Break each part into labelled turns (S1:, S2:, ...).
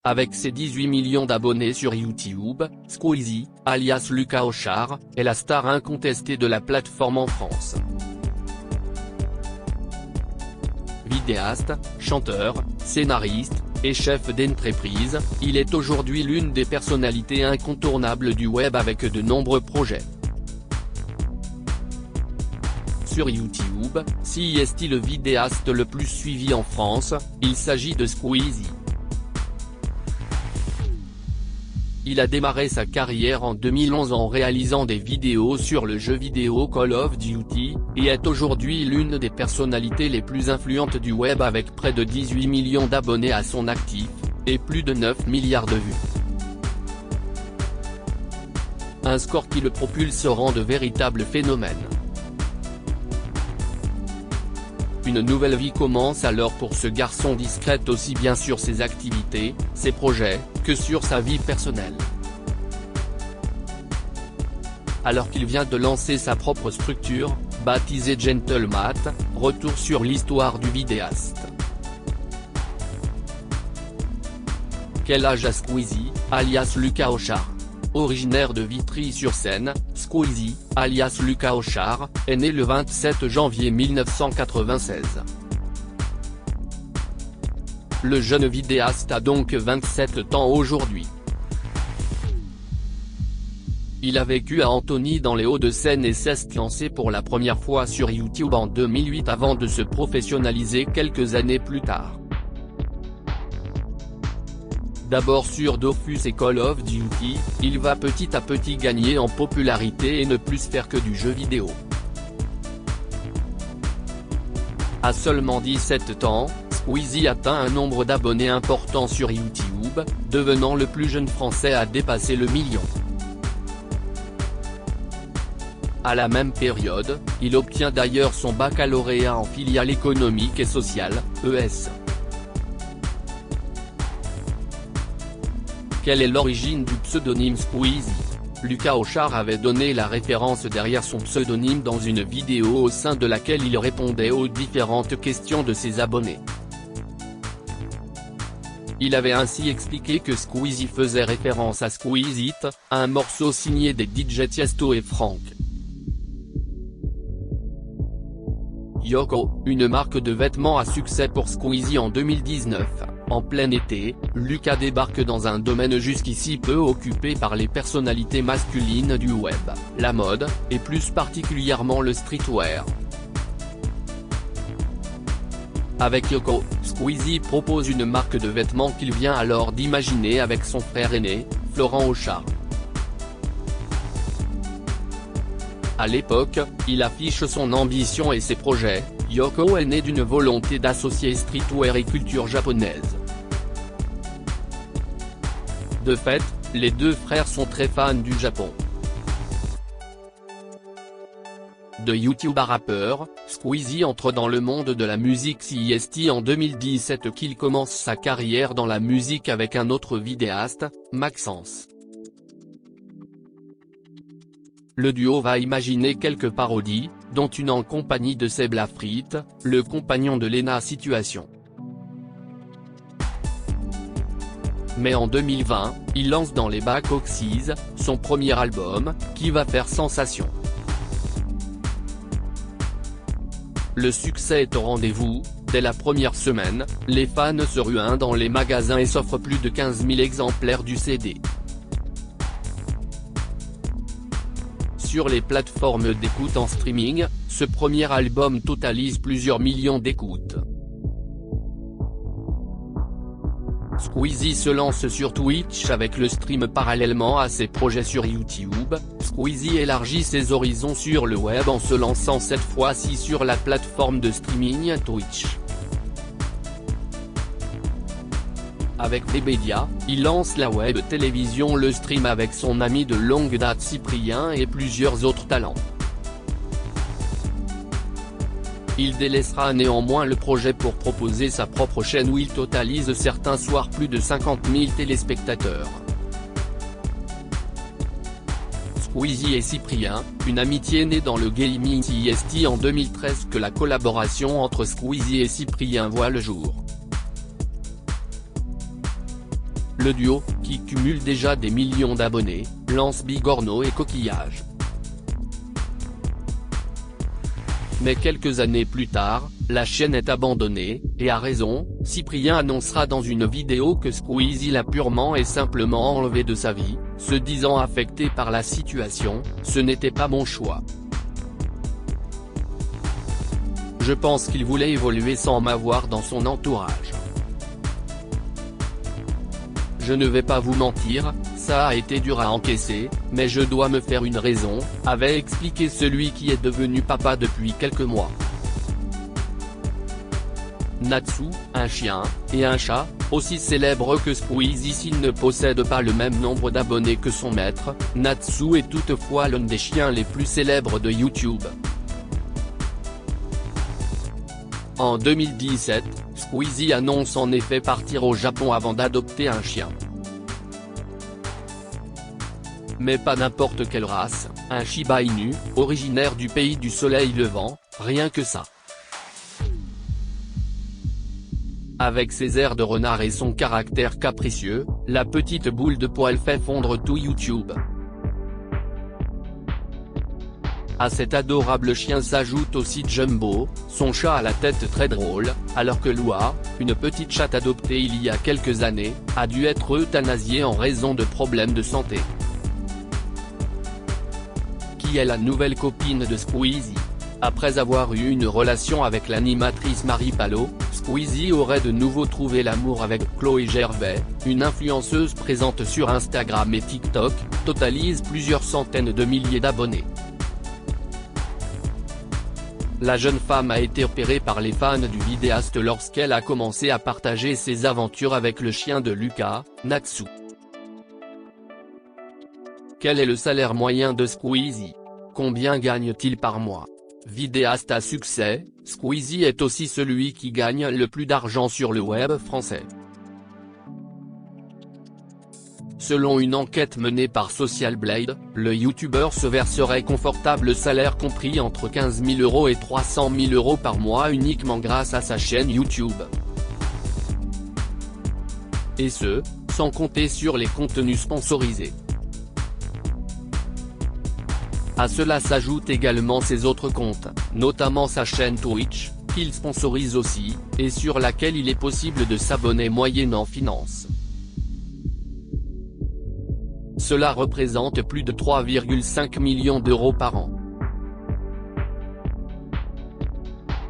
S1: Avec ses 18 millions d'abonnés sur YouTube, Squeezie, alias Lucas Auchard, est la star incontestée de la plateforme en France. Vidéaste, chanteur, scénariste, et chef d'entreprise, il est aujourd'hui l'une des personnalités incontournables du web avec de nombreux projets. Sur YouTube, si est le vidéaste le plus suivi en France, il s'agit de Squeezie. Il a démarré sa carrière en 2011 en réalisant des vidéos sur le jeu vidéo Call of Duty, et est aujourd'hui l'une des personnalités les plus influentes du web avec près de 18 millions d'abonnés à son actif, et plus de 9 milliards de vues. Un score qui le propulse au rang de véritable phénomène. Une nouvelle vie commence alors pour ce garçon discret aussi bien sur ses activités, ses projets, que sur sa vie personnelle. Alors qu'il vient de lancer sa propre structure, baptisée Gentlemat, retour sur l'histoire du vidéaste. Quel âge a Squeezie, alias Lucas Auchard? Originaire de Vitry-sur-Seine, Squeezie, alias Lucas Auchard, est né le 27 janvier 1996. Le jeune vidéaste a donc 27 ans aujourd'hui. Il a vécu à Antony dans les Hauts-de-Seine et s'est lancé pour la première fois sur YouTube en 2008 avant de se professionnaliser quelques années plus tard. D'abord sur Dofus et Call of Duty, il va petit à petit gagner en popularité et ne plus faire que du jeu vidéo. À seulement 17 ans, Squeezie atteint un nombre d'abonnés important sur YouTube, devenant le plus jeune français à dépasser le million. À la même période, il obtient d'ailleurs son baccalauréat en filiale économique et sociale, ES. Quelle est l'origine du pseudonyme Squeezie? Lucas Auchard avait donné la référence derrière son pseudonyme dans une vidéo au sein de laquelle il répondait aux différentes questions de ses abonnés. Il avait ainsi expliqué que Squeezie faisait référence à Squeeze It, un morceau signé des DJ Tiesto et Franck Yoko, une marque de vêtements à succès pour Squeezie en 2019. En plein été, Lucas débarque dans un domaine jusqu'ici peu occupé par les personnalités masculines du web, la mode, et plus particulièrement le streetwear. Avec Yoko, Squeezie propose une marque de vêtements qu'il vient alors d'imaginer avec son frère aîné, Florent Auchard. À l'époque, il affiche son ambition et ses projets. Yoko est né d'une volonté d'associer streetwear et culture japonaise. De fait, les deux frères sont très fans du Japon. De YouTube à rappeur, Squeezie entre dans le monde de la musique CIST en 2017 qu'il commence sa carrière dans la musique avec un autre vidéaste, Maxence. Le duo va imaginer quelques parodies, dont une en compagnie de Seb Lafrite, le compagnon de Lena Situation. Mais en 2020, il lance dans les Back Oxys, son premier album, qui va faire sensation. Le succès est au rendez-vous, dès la première semaine, les fans se ruent dans les magasins et s'offrent plus de 15 000 exemplaires du CD. Sur les plateformes d'écoute en streaming, ce premier album totalise plusieurs millions d'écoutes. Squeezie se lance sur Twitch avec le stream parallèlement à ses projets sur YouTube. Squeezie élargit ses horizons sur le web en se lançant cette fois-ci sur la plateforme de streaming Twitch. Avec Webedia, il lance la web télévision Le Stream avec son ami de longue date Cyprien et plusieurs autres talents. Il délaissera néanmoins le projet pour proposer sa propre chaîne où il totalise certains soirs plus de 50 000 téléspectateurs. Squeezie et Cyprien, une amitié née dans le gaming CIST en 2013 que la collaboration entre Squeezie et Cyprien voit le jour. le duo, qui cumule déjà des millions d'abonnés, lance Bigorneau et Coquillage. Mais quelques années plus tard, la chaîne est abandonnée, et à raison. Cyprien annoncera dans une vidéo que Squeezie l'a purement et simplement enlevé de sa vie, se disant affecté par la situation, « Ce n'était pas mon choix. Je pense qu'il voulait évoluer sans m'avoir dans son entourage. Je ne vais pas vous mentir, ça a été dur à encaisser, mais je dois me faire une raison », avait expliqué celui qui est devenu papa depuis quelques mois. Natsu, un chien, et un chat, aussi célèbres que Squeezie s'il ne possède pas le même nombre d'abonnés que son maître, Natsu est toutefois l'un des chiens les plus célèbres de YouTube. En 2017, Squeezie annonce en effet partir au Japon avant d'adopter un chien. Mais pas n'importe quelle race, un Shiba Inu, originaire du pays du soleil levant, rien que ça. Avec ses airs de renard et son caractère capricieux, la petite boule de poil fait fondre tout YouTube. À cet adorable chien s'ajoute aussi Jumbo, son chat à la tête très drôle, alors que Lua, une petite chatte adoptée il y a quelques années, a dû être euthanasiée en raison de problèmes de santé. Qui est la nouvelle copine de Squeezie? Après avoir eu une relation avec l'animatrice Marie Palot, Squeezie aurait de nouveau trouvé l'amour avec Chloé Gervais, une influenceuse présente sur Instagram et TikTok, totalise plusieurs centaines de milliers d'abonnés. La jeune femme a été repérée par les fans du vidéaste lorsqu'elle a commencé à partager ses aventures avec le chien de Lucas, Natsu. Quel est le salaire moyen de Squeezie? Combien gagne-t-il par mois? Vidéaste à succès, Squeezie est aussi celui qui gagne le plus d'argent sur le web français. Selon une enquête menée par Social Blade, le youtubeur se verserait confortable salaire compris entre 15 000 € et 300 000 € par mois uniquement grâce à sa chaîne YouTube. Et ce, sans compter sur les contenus sponsorisés. À cela s'ajoutent également ses autres comptes, notamment sa chaîne Twitch, qu'il sponsorise aussi, et sur laquelle il est possible de s'abonner moyennant finance. Cela représente plus de 3,5 millions d'euros par an.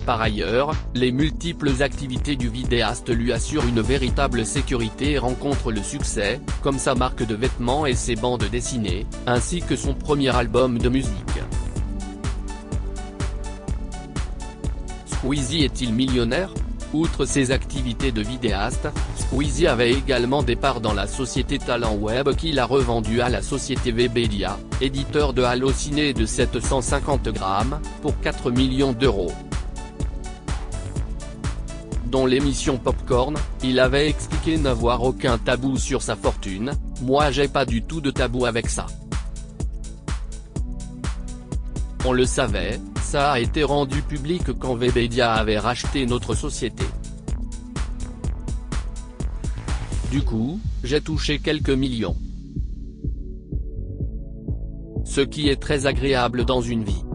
S1: Par ailleurs, les multiples activités du vidéaste lui assurent une véritable sécurité et rencontrent le succès, comme sa marque de vêtements et ses bandes dessinées, ainsi que son premier album de musique. Squeezie est-il millionnaire? Outre ses activités de vidéaste, Squeezie avait également des parts dans la société Talent Web qu'il a revendue à la société Webedia, éditeur de Allociné et de 750 grammes, pour 4 millions d'euros. Dans l'émission Popcorn, il avait expliqué n'avoir aucun tabou sur sa fortune, « Moi j'ai pas du tout de tabou avec ça. On le savait, ça a été rendu public quand Webedia avait racheté notre société. Du coup, j'ai touché quelques millions. Ce qui est très agréable dans une vie.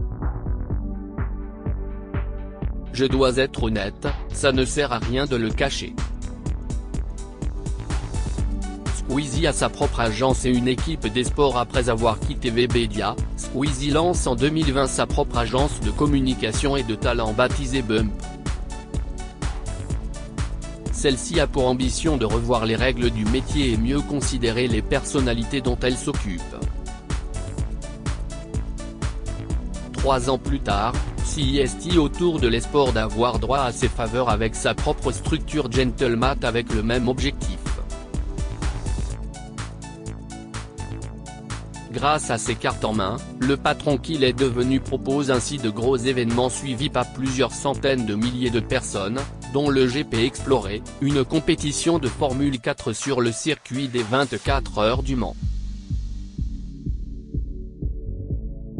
S1: Je dois être honnête, ça ne sert à rien de le cacher. » Squeezie a sa propre agence et une équipe des sports. Après avoir quitté Webedia, Squeezie lance en 2020 sa propre agence de communication et de talent baptisée Bump. Celle-ci a pour ambition de revoir les règles du métier et mieux considérer les personnalités dont elle s'occupe. 3 ans plus tard, CIST au tour de l'esport d'avoir droit à ses faveurs avec sa propre structure Gentlemat avec le même objectif. Grâce à ses cartes en main, le patron qu'il est devenu propose ainsi de gros événements suivis par plusieurs centaines de milliers de personnes, dont le GP Explorer, une compétition de Formule 4 sur le circuit des 24 heures du Mans.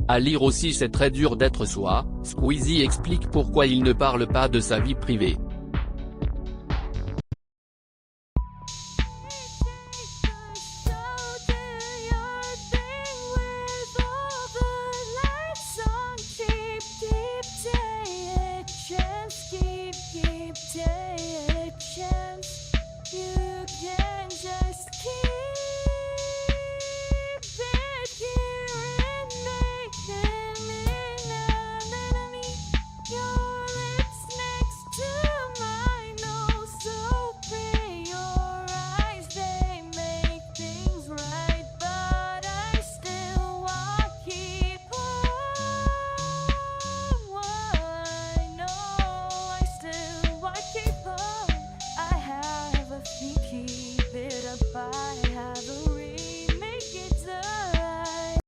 S1: À lire aussi C'est très dur d'être soi, Squeezie explique pourquoi il ne parle pas de sa vie privée.